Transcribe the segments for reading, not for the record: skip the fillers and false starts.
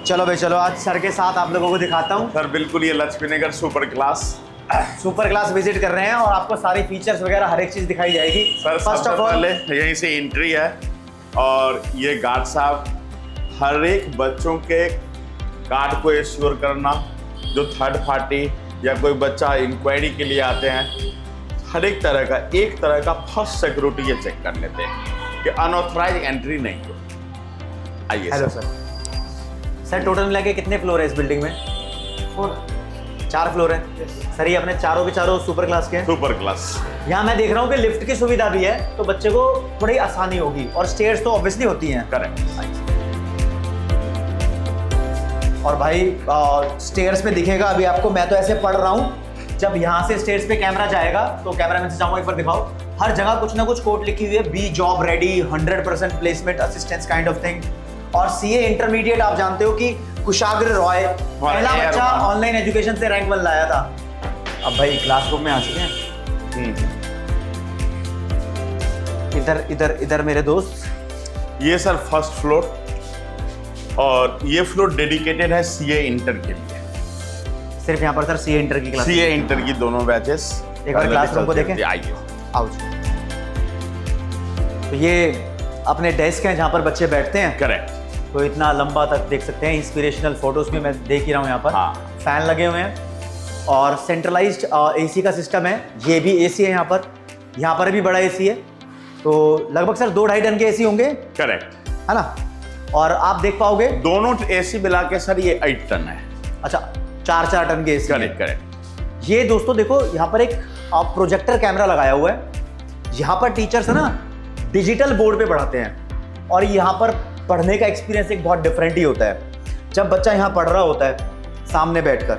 चलो भाई चलो, आज सर के साथ आप लोगों को दिखाता हूँ। सर बिल्कुल ये लक्ष्मीनगर सुपर क्लास विजिट कर रहे हैं और आपको सारी फीचर्स वगैरह हर एक चीज दिखाई जाएगी। सर फर्स्ट ऑफ ऑल पहले यहीं से एंट्री है और ये गार्ड साहब हर एक बच्चों के कार्ड को एश्योर करना, जो थर्ड पार्टी या कोई बच्चा इंक्वायरी के लिए आते हैं, हर एक तरह का फर्स्ट सिक्योरिटी ये चेक कर लेते हैं कि अनऑथराइज एंट्री नहीं हो। आइए। हेलो सर टोटल मिला के कितने फ्लोर है इस बिल्डिंग में? 4 फ्लोर है। सर ये अपने चारों के चारों सुपर क्लास के हैं। Super class. यहाँ मैं देख रहा हूँ कि लिफ्ट की सुविधा भी है, तो बच्चे को थोड़ी आसानी होगी, और स्टेयर्स तो ऑब्वियसली होती हैं। करेक्ट। और भाई स्टेयर्स पे दिखेगा अभी आपको, मैं तो ऐसे पढ़ रहा हूँ, जब यहाँ से स्टेयर्स पे कैमरा जाएगा तो कैमरामैन से चाहूंगा एक बार दिखाओ, हर जगह कुछ ना कुछ कोड लिखी हुई है, be job ready, 100% placement assistance kind of thing. और सीए इंटरमीडिएट आप जानते हो कि कुशाग्र रॉय पहला बच्चा ऑनलाइन एजुकेशन से रैंक 1 लाया था। अब भाई क्लासरूम में आ चुके हैं। इधर मेरे दोस्त। ये सर फर्स्ट फ्लोर, और ये फ्लोर डेडिकेटेड है सीए इंटर के लिए। सिर्फ यहाँ पर सर सीए इंटर की क्लास, सीए इंटर की दोनों बैचेस। एक बार क्लासरूम को देखें। आइए। आओ। तो ये अपने डेस्क हैं जहाँ पर बच्चे बैठते हैं। करेक्ट। तो इतना लंबा तक देख सकते हैं, इंस्पिरेशनल फोटोज भी मैं देख ही रहा हूँ यहाँ पर। हाँ। फैन लगे हुए हैं और सेंट्रलाइज्ड एसी का सिस्टम है। ये भी एसी है यहाँ पर भी बड़ा एसी है। तो लगभग सर 2-2.5 टन के एसी होंगे। करेक्ट है ना? और आप देख पाओगे दोनों एसी मिला के सर ये 8 टन है। अच्छा, 4 टन के एसी। करेक्ट। ये दोस्तों देखो, यहाँ पर एक प्रोजेक्टर कैमरा लगाया हुआ है। यहाँ पर टीचर्स है ना डिजिटल बोर्ड पे पढ़ाते हैं, और यहाँ पर पढ़ने का एक्सपीरियंस एक बहुत डिफरेंट ही होता है। जब बच्चा यहाँ पढ़ रहा होता है सामने बैठकर,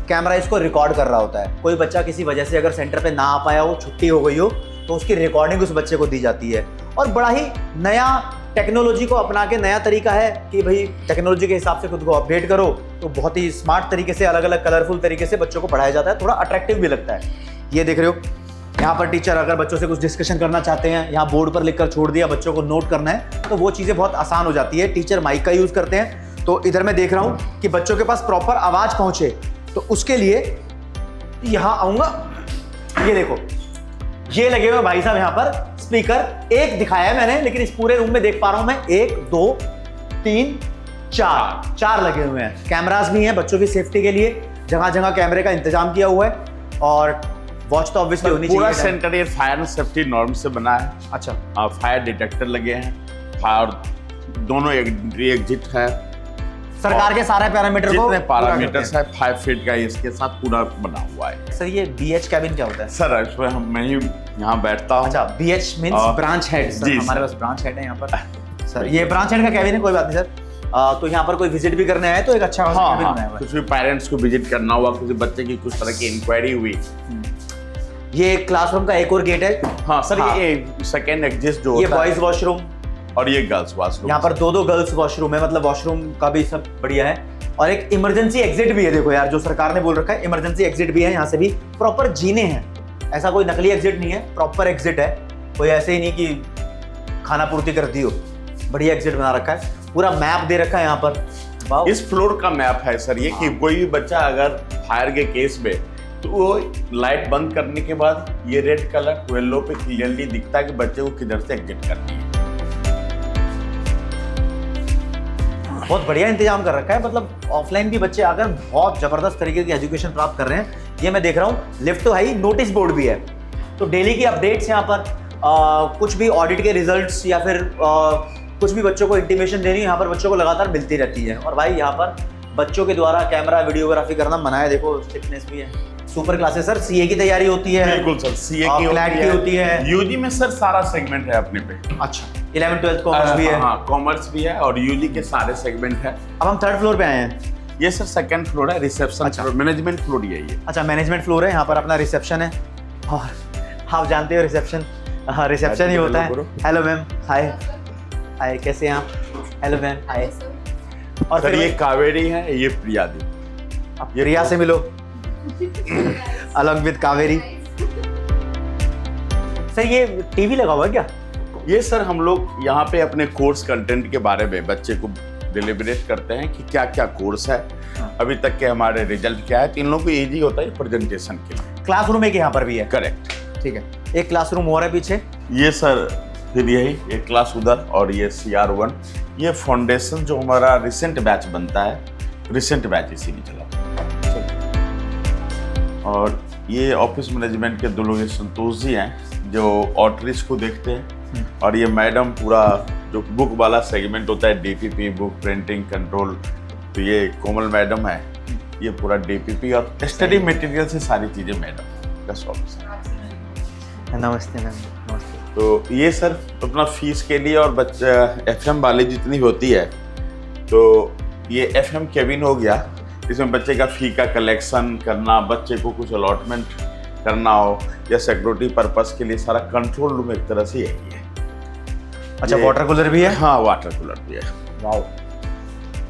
कैमरा इसको रिकॉर्ड कर रहा होता है। कोई बच्चा किसी वजह से अगर सेंटर पे ना आ पाया हो, छुट्टी हो गई हो, तो उसकी रिकॉर्डिंग उस बच्चे को दी जाती है। और बड़ा ही नया टेक्नोलॉजी को अपना के नया तरीका है कि भाई टेक्नोलॉजी के हिसाब से खुद को अपडेट करो, तो बहुत ही स्मार्ट तरीके से, अलग अलग कलरफुल तरीके से बच्चों को पढ़ाया जाता है। थोड़ा अट्रैक्टिव भी लगता है। ये देख रहे हो, यहाँ पर टीचर अगर बच्चों से कुछ डिस्कशन करना चाहते हैं, यहाँ बोर्ड पर लिखकर छोड़ दिया, बच्चों को नोट करना है, तो वो चीज़ें बहुत आसान हो जाती है। टीचर माइक का यूज़ करते हैं। तो इधर मैं देख रहा हूँ कि बच्चों के पास प्रॉपर आवाज़ पहुँचे, तो उसके लिए यहाँ आऊँगा। ये देखो, ये लगे हुए भाई साहब यहाँ पर स्पीकर। एक दिखाया है मैंने, लेकिन इस पूरे रूम में देख पा रहा हूँ मैं 1 2 3 4 लगे हुए हैं। कैमरास भी हैं बच्चों की सेफ्टी के लिए, जगह जगह कैमरे का इंतजाम किया हुआ है। और वॉच तो ऑब्वियसली होनी चाहिए। पूरा सेंटर ये फायर सेफ्टी नॉर्म से बना है। अच्छा। फायर डिटेक्टर लगे हैं, फायर दोनों एंट्री एग्जिट है। सरकार के सारे पैरामीटर को, जितने पैरामीटर्स है 5 फीट का इसके साथ पूरा बना हुआ है। सर ये बीएच कैबिन क्या होता है? सर इसमें मैं ही यहाँ बैठता हूँ। अच्छा, बीएच मींस ब्रांच हेड। हमारे पास ब्रांच हेड है यहाँ पर। सर ये ब्रांच हेड का कैबिन है, कोई बात नहीं सर। तो यहाँ पर कोई विजिट भी करने आए तो एक अच्छा कैबिन बनाया हुआ है। कुछ भी पेरेंट्स को विजिट करना हुआ, किसी बच्चे की कुछ तरह की इंक्वायरी हुई। ये क्लासरूम का एक और गेट है। हाँ सर, ये सेकेंड एग्जिट जो ये बॉयज वॉशरूम और ये गर्ल्स वॉशरूम। यहाँ पर 2 गर्ल्स वॉशरूम है, मतलब वॉशरूम का भी सब बढ़िया है। और एक इमरजेंसी एग्जिट भी है। देखो यार, जो सरकार ने बोल रखा है इमरजेंसी एग्जिट भी है। यहाँ से भी प्रॉपर जीने हैं, ऐसा कोई नकली एग्जिट नहीं है, प्रॉपर एग्जिट है। कोई ऐसे ही नहीं कि खाना पूर्ति कर दी हो, बढ़िया एग्जिट बना रखा है। पूरा मैप दे रखा है यहाँ पर। इस फ्लोर का मैप है सर ये, कि कोई भी बच्चा अगर फायर के केस में, तो वो लाइट बंद करने के बाद ये रेड कलर येलो पे क्लियरली दिखता है कि बच्चे को किधर से एग्जिट करनी है। बहुत बढ़िया इंतजाम कर रखा है। मतलब ऑफलाइन भी बच्चे आकर बहुत जबरदस्त तरीके की एजुकेशन प्राप्त कर रहे हैं। ये मैं देख रहा हूँ, लिफ्ट तो है ही, नोटिस बोर्ड भी है। तो डेली की अपडेट्स यहाँ पर, कुछ भी ऑडिट के रिजल्ट्स या फिर कुछ भी बच्चों को इंटीमेशन देनी, यहाँ पर बच्चों को लगातार मिलती रहती है। और भाई यहाँ पर बच्चों के द्वारा कैमरा वीडियोग्राफी करना मना है। देखो स्ट्रिक्टनेस भी है। सुपर क्लासेस सर, सीए की तैयारी होती है। बिल्कुल सर, सीए की होती है। यूजी में सर सारा सेगमेंट है अपने पे। अच्छा, 11th 12th कॉमर्स भी है। हाँ, कॉमर्स भी है और यूजी के सारे सेगमेंट है। अब हम 3rd फ्लोर पे आए हैं। ये सर 2nd फ्लोर है, रिसेप्शन। अच्छा। मैनेजमेंट फ्लोर ये। अच्छा, मैनेजमेंट फ्लोर है। यहाँ पर अपना रिसेप्शन है, और आप जानते हो रिसेप्शन, हाँ रिसेप्शन ही होता है। हेलो मैम, हाय हाय, कैसे हैं आप? हेलो मैम, हाय। और सर ये कावेरी है, ये प्रिया दी। आप प्रिया से मिलो अलॉन्ग विद कावेरी। सर ये टीवी लगा हुआ है क्या? ये सर हम लोग यहाँ पे अपने कोर्स कंटेंट के बारे में बच्चे को डिलिबरेट करते हैं कि क्या क्या कोर्स है, अभी तक के हमारे रिजल्ट क्या है, तो इन लोगों को ईजी होता है प्रेजेंटेशन के लिए। क्लासरूम एक यहाँ पर भी है। करेक्ट। ठीक है, एक क्लासरूम और है पीछे। ये सर फिर यही एक क्लास उधर, और ये CR1, ये फाउंडेशन जो हमारा रिसेंट बैच बनता है, रिसेंट बैच इसी में चला। और ये ऑफिस मैनेजमेंट के 2 लोग संतोष जी हैं जो ऑटरीज को देखते हैं, और ये मैडम पूरा जो बुक वाला सेगमेंट होता है DPP बुक प्रिंटिंग कंट्रोल, तो ये कोमल मैडम है, ये पूरा DPP और स्टडी मटेरियल से सारी चीज़ें मैडम का सॉल्व। नमस्ते मैम। नमस्ते। तो ये सर अपना फीस के लिए, और बच्चा FM वाले जितनी होती है, तो ये FM केबिन हो गया, इसमें बच्चे का फी का कलेक्शन करना, बच्चे को कुछ अलॉटमेंट करना हो या सिक्योरिटी पर्पस के लिए सारा कंट्रोल रूम एक तरह से यही है। अच्छा, वाटर कूलर भी है? हाँ, वाटर कूलर भी है। वाओ,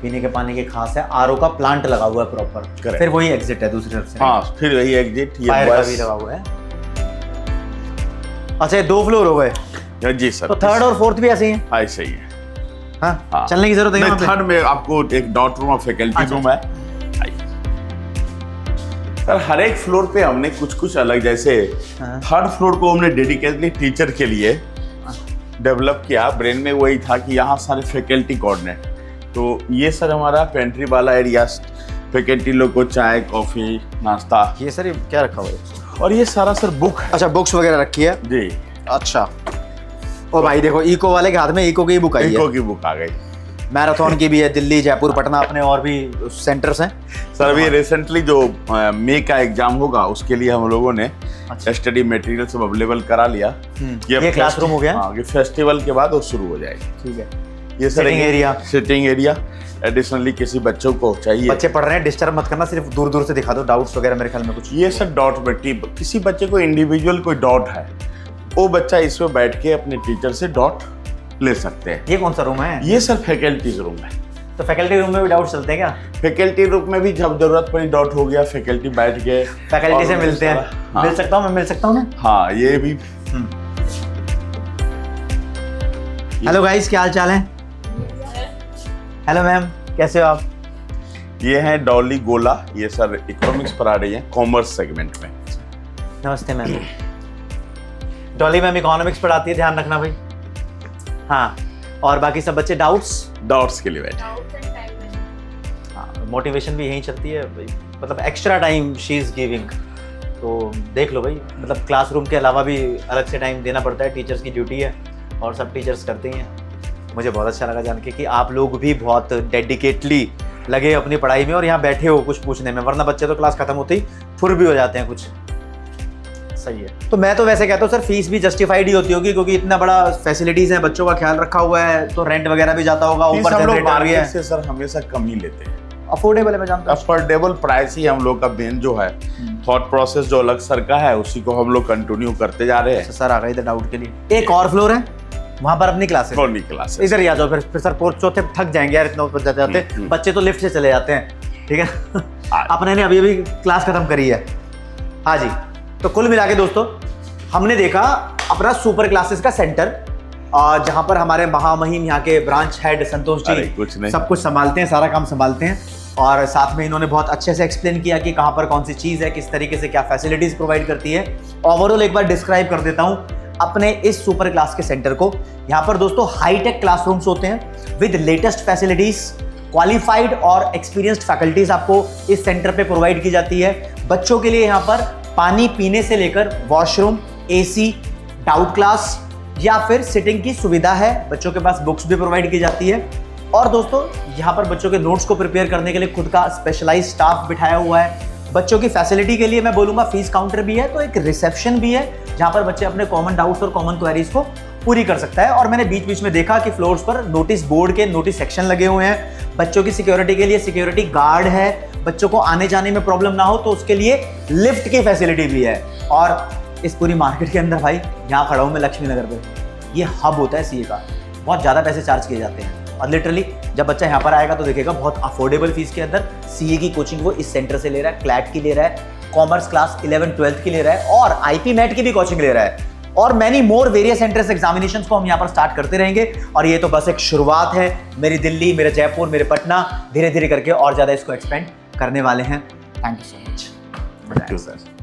पीने के पानी के खास है। RO का प्लांट लगा हुआ है प्रॉपर। फिर वही एग्जिट है दूसरी तरफ से। हाँ, फिर वही एग्जिट, ये फायर का भी लगा हुआ है। अच्छा, ये 2 फ्लोर हो गए। जी सर। तो 3rd और 4th भी ऐसे ही है? हाँ, सही है। हाँ, चलने की जरूरत है? 3rd में आपको एक डॉट रूम और फैकल्टी रूम है। सर हर एक फ्लोर पे हमने कुछ कुछ अलग, जैसे 3rd फ्लोर को हमने डेडिकेटली टीचर के लिए डेवलप किया। ब्रेन में वही था कि यहाँ सारे फैकल्टी कोऑर्डिनेट, तो ये सर हमारा पेंट्री वाला एरिया, फैकल्टी लोग को चाय कॉफी नाश्ता। ये सर क्या रखा हुआ है? और ये सारा सर बुक है। अच्छा, बुक्स वगैरह रखी है जी। अच्छा, ओ भाई देखो, इको वाले के हाथ में इको की बुक आई है। इको की बुक आ गई। मैराथन की भी है, दिल्ली जयपुर पटना अपने और भी सेंटर्स हैं। सर अभी रिसेंटली जो मई का एग्जाम होगा उसके लिए हम लोगों ने स्टडी मटेरियल सब अवेलेबल करा लिया। ये क्लासरूम हो गया। हाँ, ये फेस्टिवल के बाद वो शुरू हो जाएगी। ठीक है। ये सिटिंग एरिया एडिशनली किसी बच्चों को चाहिए, बच्चे पढ़ रहे हैं, डिस्टर्ब मत करना, सिर्फ दूर दूर से दिखा दो, डाउट्स वगैरह मेरे ख्याल में कुछ। ये सर डॉट बेटी, किसी बच्चे को इंडिविजुअल कोई डॉट है, वो बच्चा इसमें बैठ के अपने टीचर से डॉट ले सकते हैं। ये कौन सा रूम है? ये सर फैकल्टी रूम है। तो फैकल्टी रूम में भी डाउट चलते हैं क्या? फैकल्टी रूम में भी जब जरूरत पड़ी डॉट हो गया, फैकल्टी बैठ गए, फैकल्टी से मिलते हैं। हाँ। मिल सकता हूँ मैं? मिल सकता हूँ ना? हाँ, ये भी। हेलो गाइस, क्या हाल चाल है? हेलो मैम, कैसे हो आप? ये है डॉली गोला, ये सर इकोनॉमिक्स पढ़ा रही है कॉमर्स सेगमेंट में। नमस्ते मैम। डॉली मैम इकोनॉमिक्स पढ़ाती है, ध्यान रखना भाई। हाँ, और बाकी सब बच्चे डाउट्स के लिए बैठे। हाँ, मोटिवेशन भी यहीं चलती है भाई, मतलब extra time she is giving. तो देख लो भाई, मतलब क्लासरूम के अलावा भी अलग से टाइम देना पड़ता है, टीचर्स की ड्यूटी है और सब टीचर्स करते हैं। मुझे बहुत अच्छा लगा जान के कि आप लोग भी बहुत डेडिकेटली लगे अपनी पढ़ाई में और यहाँ बैठे हो कुछ पूछने में, वरना बच्चे तो क्लास खत्म होते ही फुर भी हो जाते हैं कुछ। सही है। तो मैं तो वैसे कहता हूँ सर, फीस भी जस्टिफाइड ही होती होगी, क्योंकि इतना बड़ा फैसिलिटीज है, बच्चों का ख्याल रखा हुआ है, तो रेंट वगैरह भी जाता होगा, ऊपर जनरेटर भी है। से सर हमेशा कम ही लेते हैं। अफोर्डेबल है, मैं जानता हूँ। अफोर्डेबल प्राइस ही हम लोग का मेन जो है थॉट प्रोसेस जो अलग सर का है, उसी को हम लोग कंटिन्यू करते जा रहे हैं। सर आ गए इधर डाउट के लिए। एक और फ्लोर है, वहाँ पर अपनी क्लासेस। इधर ही आ जाओ, फिर सर चौथे थक जाएंगे यार, इतना ऊपर जाते बच्चे तो लिफ्ट से चले जाते हैं। ठीक है। अपने ने अभी क्लास खत्म करी है। हाँ जी, तो कुल मिला के दोस्तों हमने देखा अपना सुपर क्लासेस का सेंटर, जहाँ पर हमारे महामहिम यहाँ के ब्रांच हेड संतोष जी सब कुछ संभालते हैं, सारा काम संभालते हैं, और साथ में इन्होंने बहुत अच्छे से एक्सप्लेन किया कि कहाँ पर कौन सी चीज़ है, किस तरीके से क्या फैसिलिटीज़ प्रोवाइड करती है। ओवरऑल एक बार डिस्क्राइब कर देता हूँ अपने इस सुपर क्लास के सेंटर को। यहाँ पर दोस्तों हाईटेक क्लासरूम्स होते हैं विद लेटेस्ट फैसिलिटीज, क्वालिफाइड और एक्सपीरियंस्ड फैकल्टीज आपको इस सेंटर पे प्रोवाइड की जाती है। बच्चों के लिए यहाँ पर पानी पीने से लेकर वॉशरूम, एसी, डाउट क्लास या फिर सिटिंग की सुविधा है। बच्चों के पास बुक्स भी प्रोवाइड की जाती है, और दोस्तों यहाँ पर बच्चों के नोट्स को प्रिपेयर करने के लिए खुद का स्पेशलाइज स्टाफ बिठाया हुआ है। बच्चों की फैसिलिटी के लिए मैं बोलूँगा फीस काउंटर भी है, तो एक रिसेप्शन भी है जहाँ पर बच्चे अपने कॉमन डाउट्स और कॉमन क्वेरीज को पूरी कर सकता है। और मैंने बीच बीच में देखा कि फ्लोर्स पर नोटिस बोर्ड के नोटिस सेक्शन लगे हुए हैं। बच्चों की सिक्योरिटी के लिए सिक्योरिटी गार्ड है, बच्चों को आने जाने में प्रॉब्लम ना हो तो उसके लिए लिफ्ट की फैसिलिटी भी है। और इस पूरी मार्केट के अंदर भाई, यहाँ खड़ा हूँ मैं लक्ष्मी नगर पे, ये हब होता है सीए का, बहुत ज़्यादा पैसे चार्ज किए जाते हैं। और लिटरली जब बच्चा यहाँ पर आएगा तो देखेगा बहुत अफोर्डेबल फीस के अंदर सीए की कोचिंग वो इस सेंटर से ले रहा है, क्लैट की ले रहा है, कॉमर्स क्लास 11th 12th की ले रहा है, और आईपी मैट की भी कोचिंग ले रहा है। और many more various entrance examinations को हम यहाँ पर स्टार्ट करते रहेंगे। और ये तो बस एक शुरुआत है। मेरी दिल्ली, मेरे जयपुर, मेरे पटना, धीरे धीरे करके और ज़्यादा इसको एक्सपेंड करने वाले हैं। Thank you so much. Thank you sir.